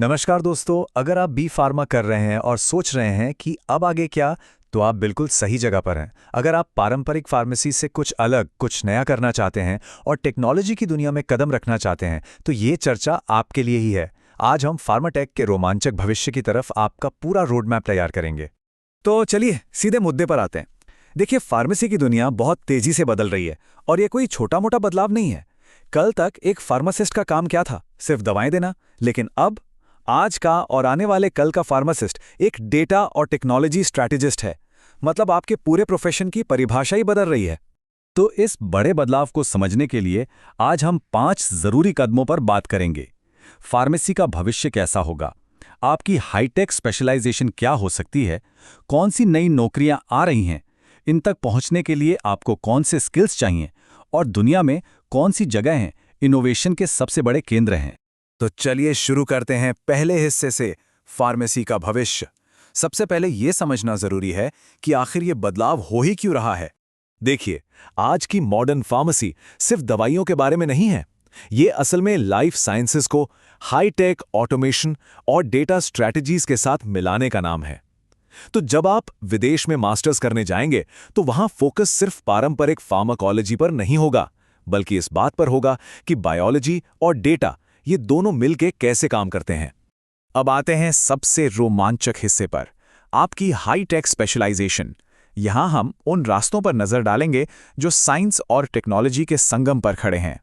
नमस्कार दोस्तों, अगर आप बी फार्मा कर रहे हैं और सोच रहे हैं कि अब आगे क्या, तो आप बिल्कुल सही जगह पर हैं। अगर आप पारंपरिक फार्मेसी से कुछ अलग, कुछ नया करना चाहते हैं और टेक्नोलॉजी की दुनिया में कदम रखना चाहते हैं, तो ये चर्चा आपके लिए ही है। आज हम फार्माटेक के रोमांचक भविष्य की तरफ आपका पूरा रोड मैप तैयार करेंगे। तो चलिए सीधे मुद्दे पर आते हैं। देखिए, फार्मेसी की दुनिया बहुत तेजी से बदल रही है और ये कोई छोटा मोटा बदलाव नहीं है। कल तक एक फार्मासिस्ट का काम क्या था? सिर्फ दवाएं देना। लेकिन अब आज का और आने वाले कल का फार्मासिस्ट एक डेटा और टेक्नोलॉजी स्ट्रैटेजिस्ट है। मतलब आपके पूरे प्रोफेशन की परिभाषा ही बदल रही है। तो इस बड़े बदलाव को समझने के लिए आज हम 5 जरूरी कदमों पर बात करेंगे। फार्मेसी का भविष्य कैसा होगा, आपकी हाईटेक स्पेशलाइजेशन क्या हो सकती है, कौन सी नई नौकरियां आ रही हैं, इन तक पहुंचने के लिए आपको कौन से स्किल्स चाहिए और दुनिया में कौन सी जगह हैं इनोवेशन के सबसे बड़े केंद्र हैं। तो चलिए शुरू करते हैं पहले हिस्से से, फार्मेसी का भविष्य। सबसे पहले यह समझना जरूरी है कि आखिर ये बदलाव हो ही क्यों रहा है। देखिए, आज की मॉडर्न फार्मेसी सिर्फ दवाइयों के बारे में नहीं है। ये असल में लाइफ साइंसेस को हाई-टेक ऑटोमेशन और डेटा स्ट्रैटेजीज के साथ मिलाने का नाम है। तो जब आप विदेश में मास्टर्स करने जाएंगे, तो वहां फोकस सिर्फ पारंपरिक फार्माकोलॉजी पर नहीं होगा, बल्कि इस बात पर होगा कि बायोलॉजी और डेटा ये दोनों मिलकर कैसे काम करते हैं। अब आते हैं सबसे रोमांचक हिस्से पर, आपकी हाई-टेक स्पेशलाइजेशन। यहां हम उन रास्तों पर नजर डालेंगे जो साइंस और टेक्नोलॉजी के संगम पर खड़े हैं।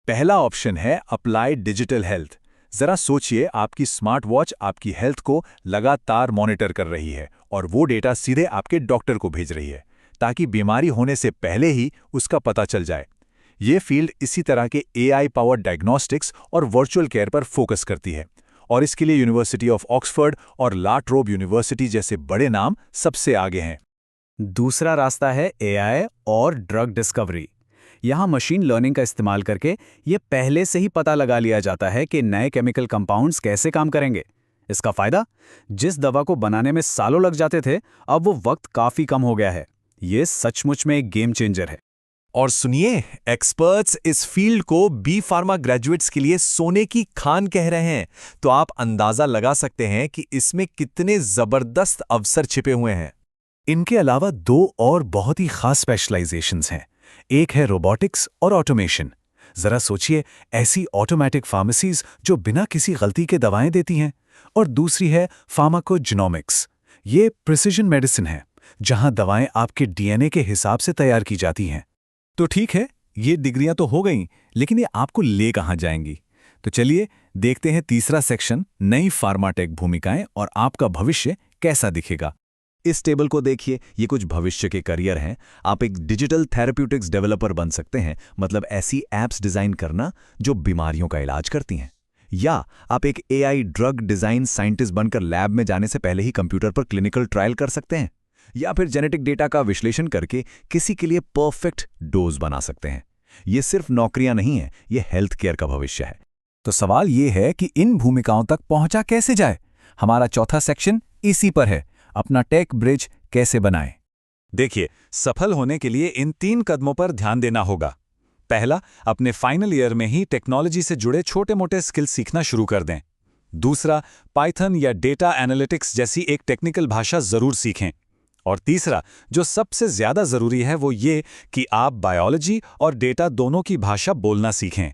पहला ऑप्शन है अप्लाइड डिजिटल हेल्थ। जरा सोचिए, आपकी स्मार्ट वॉच आपकी हेल्थ को लगातार मॉनिटर कर रही है और वो डेटा सीधे आपके डॉक्टर को भेज रही है, ताकि बीमारी होने से पहले ही उसका पता चल जाए। ये फील्ड इसी तरह के एआई पावर्ड डायग्नोस्टिक्स और वर्चुअल केयर पर फोकस करती है, और इसके लिए यूनिवर्सिटी ऑफ ऑक्सफोर्ड और ला ट्रोब यूनिवर्सिटी जैसे बड़े नाम सबसे आगे हैं। दूसरा रास्ता है एआई और ड्रग डिस्कवरी। यहाँ मशीन लर्निंग का इस्तेमाल करके ये पहले से ही पता लगा लिया जाता है कि नए केमिकल कंपाउंड्स कैसे काम करेंगे। इसका फायदा, जिस दवा को बनाने में सालों लग जाते थे, अब वो वक्त काफी कम हो गया है। ये सचमुच में एक गेम चेंजर है। और सुनिए, एक्सपर्ट्स इस फील्ड को बी फार्मा ग्रेजुएट्स के लिए सोने की खान कह रहे हैं। तो आप अंदाजा लगा सकते हैं कि इसमें कितने जबरदस्त अवसर छिपे हुए हैं। इनके अलावा 2 और बहुत ही खास स्पेशलाइजेशंस हैं। एक है रोबोटिक्स और ऑटोमेशन। जरा सोचिए, ऐसी ऑटोमेटिक फार्मेसीज जो बिना किसी गलती के दवाएं देती हैं। और दूसरी है फार्माकोजेनोमिक्स। ये प्रिसिजन मेडिसिन है, जहां दवाएं आपके डीएनए के हिसाब से तैयार की जाती हैं। तो ठीक है, ये डिग्रियां तो हो गईं, लेकिन ये आपको ले कहां जाएंगी? तो चलिए देखते हैं तीसरा सेक्शन, नई फार्माटेक भूमिकाएं और आपका भविष्य कैसा दिखेगा। इस टेबल को देखिए, ये कुछ भविष्य के करियर हैं। आप एक डिजिटल थेरेप्यूटिक्स डेवलपर बन सकते हैं, मतलब ऐसी एप्स डिजाइन करना जो बीमारियों का इलाज करती हैं। या आप एक एआई ड्रग डिजाइन साइंटिस्ट बनकर लैब में जाने से पहले ही कंप्यूटर पर क्लिनिकल ट्रायल कर सकते हैं। या फिर जेनेटिक डेटा का विश्लेषण करके किसी के लिए परफेक्ट डोज बना सकते हैं। ये सिर्फ नौकरियां नहीं है, ये हेल्थ केयर का भविष्य है। तो सवाल ये है कि इन भूमिकाओं तक पहुंचा कैसे जाए। हमारा चौथा सेक्शन इसी पर है, अपना टेक ब्रिज कैसे बनाएं। देखिए, सफल होने के लिए इन 3 कदमों पर ध्यान देना होगा। पहला, अपने फाइनल ईयर में ही टेक्नोलॉजी से जुड़े छोटे मोटे स्किल सीखना शुरू कर दें। दूसरा, पाइथन या डेटा एनालिटिक्स जैसी एक टेक्निकल भाषा जरूर सीखें। और तीसरा, जो सबसे ज्यादा जरूरी है, वो ये कि आप बायोलॉजी और डेटा दोनों की भाषा बोलना सीखें।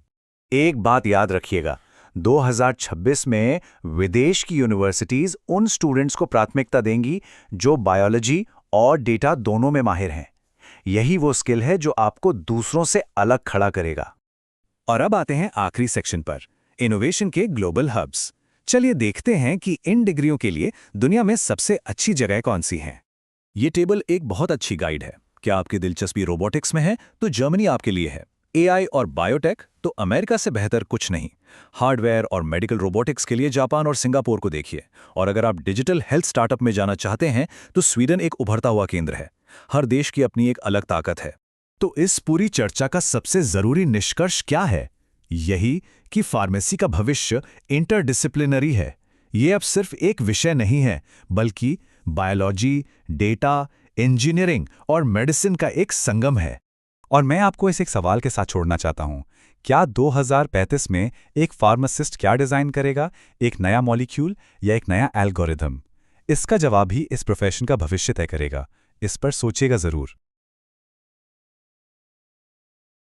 एक बात याद रखिएगा, 2026 में विदेश की यूनिवर्सिटीज उन स्टूडेंट्स को प्राथमिकता देंगी जो बायोलॉजी और डेटा दोनों में माहिर हैं। यही वो स्किल है जो आपको दूसरों से अलग खड़ा करेगा। और अब आते हैं आखिरी सेक्शन पर, इनोवेशन के ग्लोबल हब्स। चलिए देखते हैं कि इन डिग्रियों के लिए दुनिया में सबसे अच्छी जगह कौन सी हैं। ये टेबल एक बहुत अच्छी गाइड है। क्या आपकी दिलचस्पी रोबोटिक्स में है, तो जर्मनी आपके लिए है। एआई और बायोटेक, तो अमेरिका से बेहतर कुछ नहीं। हार्डवेयर और मेडिकल रोबोटिक्स के लिए जापान और सिंगापुर को देखिए। और अगर आप डिजिटल हेल्थ स्टार्टअप में जाना चाहते हैं, तो स्वीडन एक उभरता हुआ केंद्र है। हर देश की अपनी एक अलग ताकत है। तो इस पूरी चर्चा का सबसे जरूरी निष्कर्ष क्या है? यही कि फार्मेसी का भविष्य इंटरडिसिप्लिनरी है। ये अब सिर्फ एक विषय नहीं है, बल्कि बायोलॉजी, डेटा, इंजीनियरिंग और मेडिसिन का एक संगम है। और मैं आपको इस एक सवाल के साथ छोड़ना चाहता हूं, क्या 2035 में एक फार्मासिस्ट क्या डिज़ाइन करेगा, एक नया मॉलिक्यूल या एक नया एल्गोरिथम? इसका जवाब ही इस प्रोफेशन का भविष्य तय करेगा। इस पर सोचिएगा ज़रूर।